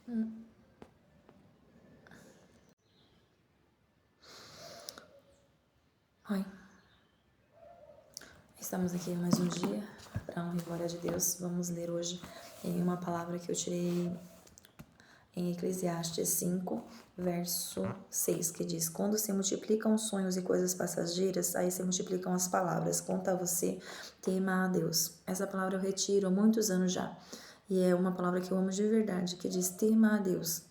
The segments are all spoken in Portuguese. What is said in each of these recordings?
Oi, estamos aqui mais um dia para a honra e glória de Deus. Vamos ler hoje em uma palavra que eu tirei em Eclesiastes 5, verso 6, que diz: quando se multiplicam sonhos e coisas passageiras, aí se multiplicam as palavras. Quanto a você, tema a Deus. Essa palavra eu retiro há muitos anos já, e é uma palavra que eu amo de verdade, que diz: tema a Deus.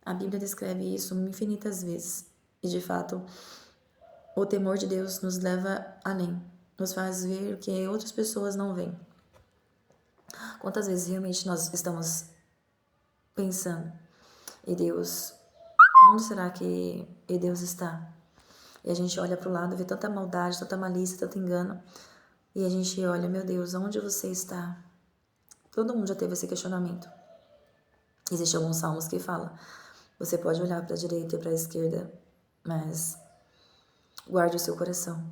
A Bíblia descreve isso infinitas vezes, e de fato, o temor de Deus nos leva além, nos faz ver o que outras pessoas não veem. Quantas vezes realmente nós estamos pensando, e Deus, onde será que Deus está? E a gente olha para o lado, vê tanta maldade, tanta malícia, tanto engano, e a gente olha, meu Deus, onde você está? Todo mundo já teve esse questionamento. Existem alguns salmos que falam, você pode olhar para a direita e para a esquerda, mas guarde o seu coração.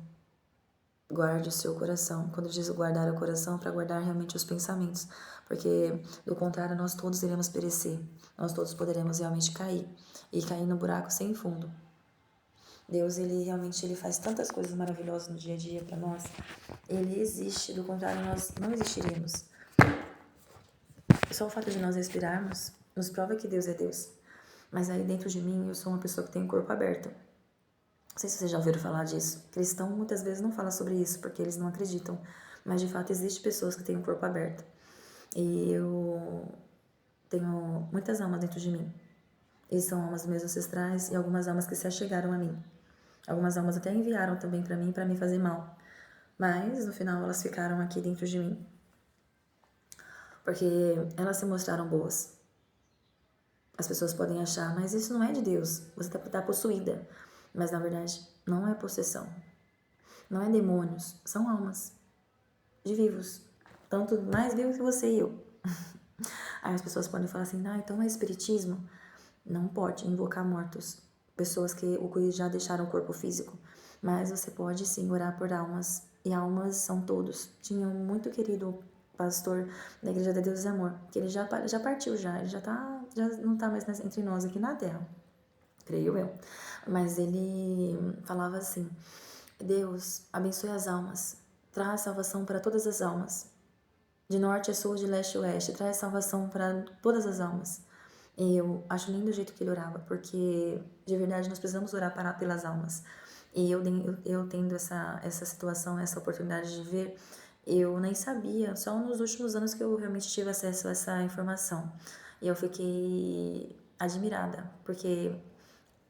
Guarde o seu coração. Quando diz guardar o coração, para guardar realmente os pensamentos, porque do contrário nós todos iremos perecer, nós todos poderemos realmente cair, e cair no buraco sem fundo. Deus, ele realmente faz tantas coisas maravilhosas no dia a dia para nós. Ele existe, do contrário nós não existiremos. Só o fato de nós respirarmos nos prova que Deus é Deus. Mas aí dentro de mim eu sou uma pessoa que tem o corpo aberto. Não sei se vocês já ouviram falar disso. Cristão muitas vezes não fala sobre isso, porque eles não acreditam. Mas de fato existem pessoas que têm o corpo aberto. E eu tenho muitas almas dentro de mim. E são almas meus ancestrais e algumas almas que se achegaram a mim. Algumas almas até enviaram também para me fazer mal. Mas no final elas ficaram aqui dentro de mim. Porque elas se mostraram boas. As pessoas podem achar, mas isso não é de Deus. Você está possuída. Mas na verdade não é possessão. Não é demônios. São almas de vivos. Tanto mais vivos que você e eu. Aí as pessoas podem falar assim, então é espiritismo? Não pode invocar mortos. Pessoas que já deixaram o corpo físico. Mas você pode sim orar por almas. E almas são todos. Tinha um muito querido pastor da Igreja de Deus e Amor, que ele já partiu já. Ele já não está mais entre nós aqui na Terra. Creio eu. Mas ele falava assim, Deus, abençoe as almas. Traz salvação para todas as almas. De norte a sul, de leste a oeste. Traz salvação para todas as almas. E eu acho lindo o jeito que ele orava, porque de verdade nós precisamos orar pelas almas. E eu tendo essa situação, essa oportunidade de ver, eu nem sabia, só nos últimos anos que eu realmente tive acesso a essa informação. E eu fiquei admirada, porque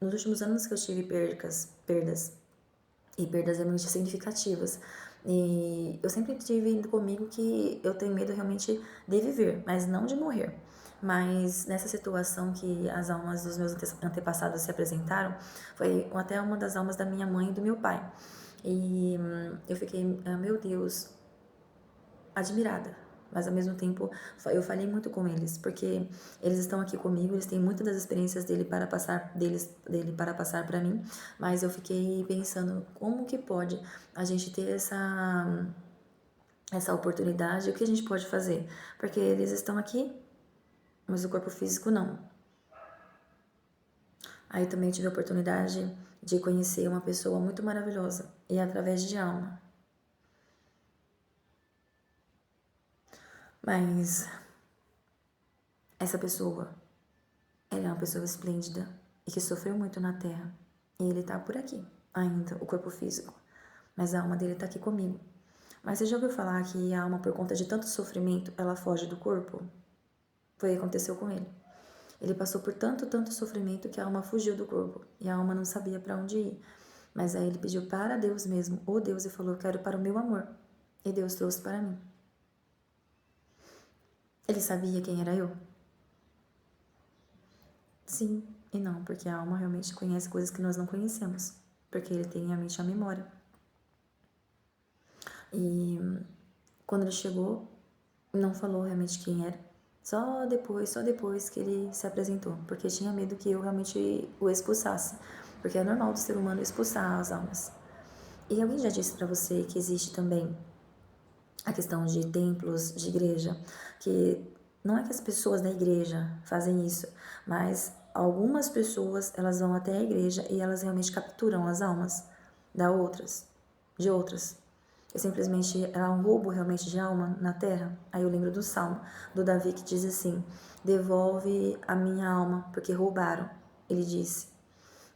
nos últimos anos que eu tive perdas realmente significativas. E eu sempre tive comigo que eu tenho medo realmente de viver, mas não de morrer. Mas nessa situação que as almas dos meus antepassados se apresentaram, foi até uma das almas da minha mãe e do meu pai. E eu fiquei, meu Deus, admirada. Mas ao mesmo tempo eu falei muito com eles, porque eles estão aqui comigo, eles têm muitas das experiências dele para passar para mim, mas eu fiquei pensando como que pode a gente ter essa oportunidade, o que a gente pode fazer? Porque eles estão aqui, mas o corpo físico não. Aí também tive a oportunidade de conhecer uma pessoa muito maravilhosa, e através de alma. Mas essa pessoa, ela é uma pessoa esplêndida e que sofreu muito na Terra. E ele tá por aqui ainda, o corpo físico. Mas a alma dele tá aqui comigo. Mas você já ouviu falar que a alma, por conta de tanto sofrimento, ela foge do corpo? Foi o que aconteceu com ele. Ele passou por tanto sofrimento que a alma fugiu do corpo. E a alma não sabia para onde ir. Mas aí ele pediu para Deus mesmo, o Deus, e falou, eu quero para o meu amor. E Deus trouxe para mim. Ele sabia quem era eu? Sim e não, porque a alma realmente conhece coisas que nós não conhecemos, porque ele tem realmente a memória. E quando ele chegou, não falou realmente quem era. Só depois que ele se apresentou, porque tinha medo que eu realmente o expulsasse, porque é normal do ser humano expulsar as almas. E alguém já disse para você que existe também a questão de templos, de igreja, que não é que as pessoas da igreja fazem isso, mas algumas pessoas, elas vão até a igreja e elas realmente capturam as almas de outras. É simplesmente é um roubo realmente de alma na terra. Aí eu lembro do Salmo, do Davi, que diz assim: devolve a minha alma, porque roubaram, ele disse.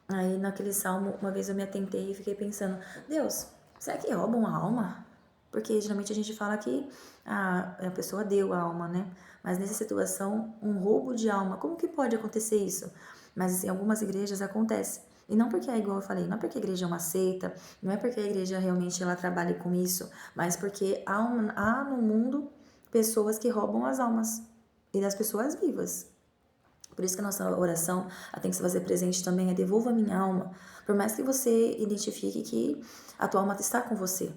Aí naquele salmo, uma vez eu me atentei e fiquei pensando: Deus, será que roubam a alma? Porque geralmente a gente fala que a pessoa deu a alma, né? Mas nessa situação, um roubo de alma, como que pode acontecer isso? Mas em algumas igrejas acontece. E não porque é igual eu falei, não é porque a igreja é uma seita, não é porque a igreja realmente ela trabalha com isso, mas porque há no mundo pessoas que roubam as almas e das pessoas vivas. Por isso que a nossa oração ela tem que se fazer presente também, é devolva a minha alma. Por mais que você identifique que a tua alma está com você.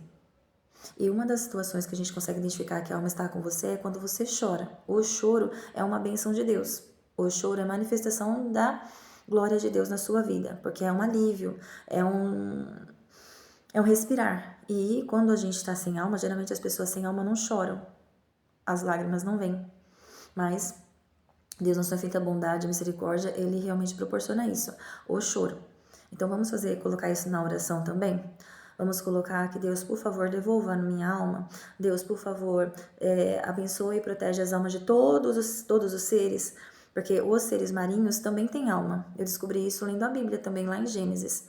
E uma das situações que a gente consegue identificar que a alma está com você é quando você chora. O choro é uma bênção de Deus. O choro é a manifestação da glória de Deus na sua vida, porque é um alívio, é um respirar. E quando a gente está sem alma, geralmente as pessoas sem alma não choram. As lágrimas não vêm. Mas Deus, na sua infinita bondade e misericórdia, Ele realmente proporciona isso, o choro. Então vamos colocar isso na oração também? Vamos colocar que Deus, por favor, devolva a minha alma. Deus, por favor, abençoe e protege as almas de todos os seres, porque os seres marinhos também têm alma. Eu descobri isso lendo a Bíblia também, lá em Gênesis.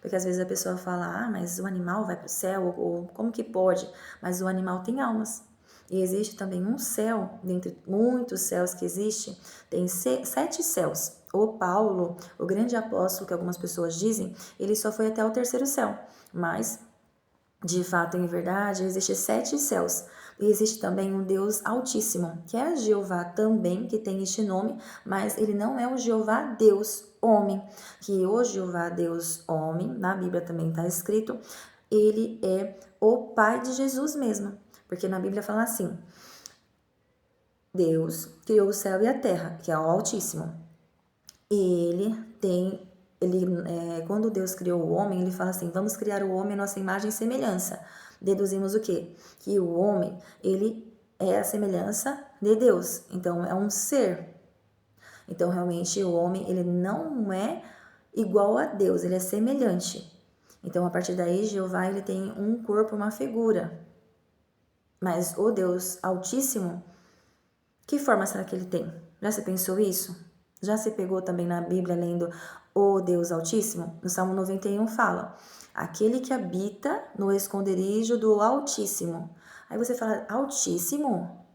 Porque às vezes a pessoa fala, mas o animal vai para o céu, ou como que pode? Mas o animal tem almas. E existe também um céu, dentre muitos céus que existe, tem 7 céus. O Paulo, o grande apóstolo, que algumas pessoas dizem, ele só foi até o 3º céu. Mas, de fato, em verdade, existem 7 céus. E existe também um Deus Altíssimo, que é Jeová também, que tem este nome, mas ele não é o Jeová Deus homem, que o Jeová Deus homem, na Bíblia também está escrito, ele é o Pai de Jesus mesmo. Porque na Bíblia fala assim: Deus criou o céu e a terra, que é o Altíssimo. E quando Deus criou o homem, ele fala assim: vamos criar o homem à nossa imagem e semelhança. Deduzimos o quê? Que o homem, ele é a semelhança de Deus. Então, é um ser. Então, realmente, o homem, ele não é igual a Deus, ele é semelhante. Então, a partir daí, Jeová, ele tem um corpo, uma figura. Mas o Deus Altíssimo, que forma será que ele tem? Já se pensou isso? Já se pegou também na Bíblia lendo o Deus Altíssimo? No Salmo 91 fala: aquele que habita no esconderijo do Altíssimo. Aí você fala: Altíssimo?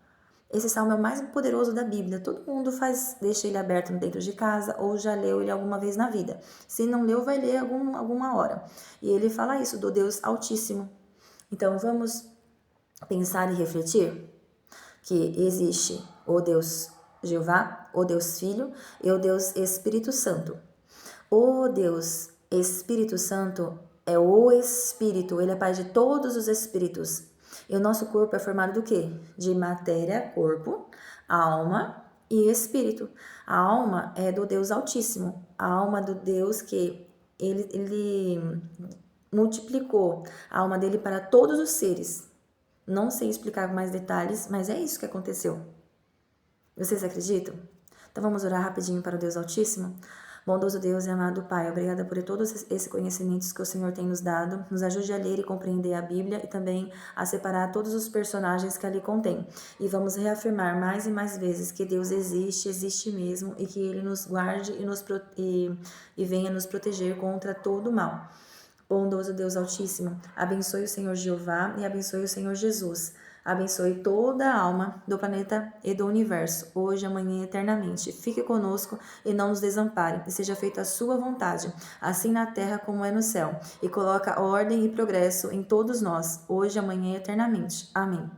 Esse salmo é o mais poderoso da Bíblia. Todo mundo deixa ele aberto dentro de casa ou já leu ele alguma vez na vida. Se não leu, vai ler alguma hora. E ele fala isso, do Deus Altíssimo. Então vamos pensar e refletir que existe o Deus Jeová, o Deus Filho e o Deus Espírito Santo. O Deus Espírito Santo é o Espírito, ele é Pai de todos os espíritos. E o nosso corpo é formado do quê? De matéria, corpo, alma e espírito. A alma é do Deus Altíssimo, a alma do Deus que ele multiplicou a alma dele para todos os seres. Não sei explicar mais detalhes, mas é isso que aconteceu. Vocês acreditam? Então vamos orar rapidinho para o Deus Altíssimo? Bondoso Deus e amado Pai, obrigada por todos esses conhecimentos que o Senhor tem nos dado. Nos ajude a ler e compreender a Bíblia e também a separar todos os personagens que ali contém. E vamos reafirmar mais e mais vezes que Deus existe mesmo e que Ele nos guarde e venha nos proteger contra todo o mal. Bondoso Deus Altíssimo, abençoe o Senhor Jeová e abençoe o Senhor Jesus. Abençoe toda a alma do planeta e do universo, hoje, amanhã e eternamente. Fique conosco e não nos desampare, e seja feita a sua vontade, assim na terra como é no céu. E coloca ordem e progresso em todos nós, hoje, amanhã e eternamente. Amém.